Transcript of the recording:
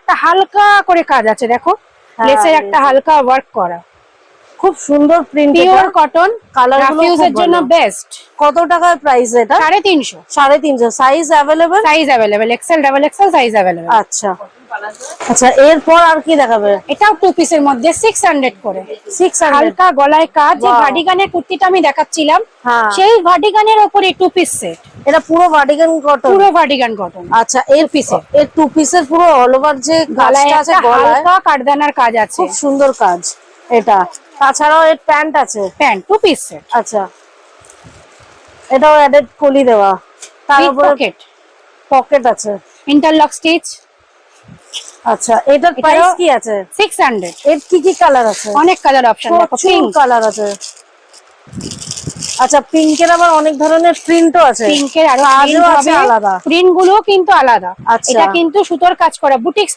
একটা হালকা করে কাজ আছে দেখো, লেসের একটা হালকা ওয়ার্ক করা, খুব সুন্দর প্রিন্ট, পিওর কটন, কালারগুলো রাফিউজের জন্য বেস্ট। কত টাকার প্রাইস এটা? 350। 350। Size available? Size available, XL, double XL size available. আচ্ছা আচ্ছা, এরপর আর কি দেখাবে? এটাও 2 পিসের মধ্যে 600 করে। 600। হালকা গলায় কাজ, যে Wow. ভার্টিগানের কুর্তিটা আমি দেখাচ্ছিলাম হ্যাঁ, সেই ভার্টিগানের উপরে 2 পিস সেট, এটা পুরো ভার্টিগান কটন? পুরো ভার্টিগান কটন। আচ্ছা, এর পিসের, এর 2 পিসের পুরো অল ওভার যে গলায় কাজটা আছে, একটা গলায় হালকা কাটদানার কাজ আছে, খুব সুন্দর কাজ এটা। তাছাড়াও এর প্যান্ট আছে, প্যান্ট 2 পিস সেট। আচ্ছা এটাও অ্যাডেড কলি দেওয়া, তার উইথ উপরে পকেট, পকেট আছে। Interlock stitch. আচ্ছা, এটার প্রাইস কি আছে? 600। এর কি কি কালার আছে? অনেক কালার অপশন, দেখো প্রচুর পিঙ্ক, কালার আছে। আচ্ছা, পিঙ্কের আবার অনেক ধরনের প্রিন্টও আছে, পিঙ্কের আরো কাজও প্রিন্ট আছে হবে, আলাদা। প্রিন্ট গুলো কিন্তু আলাদা। আচ্ছা। এটা কিন্তু সুতোর কাজ করা বুটিক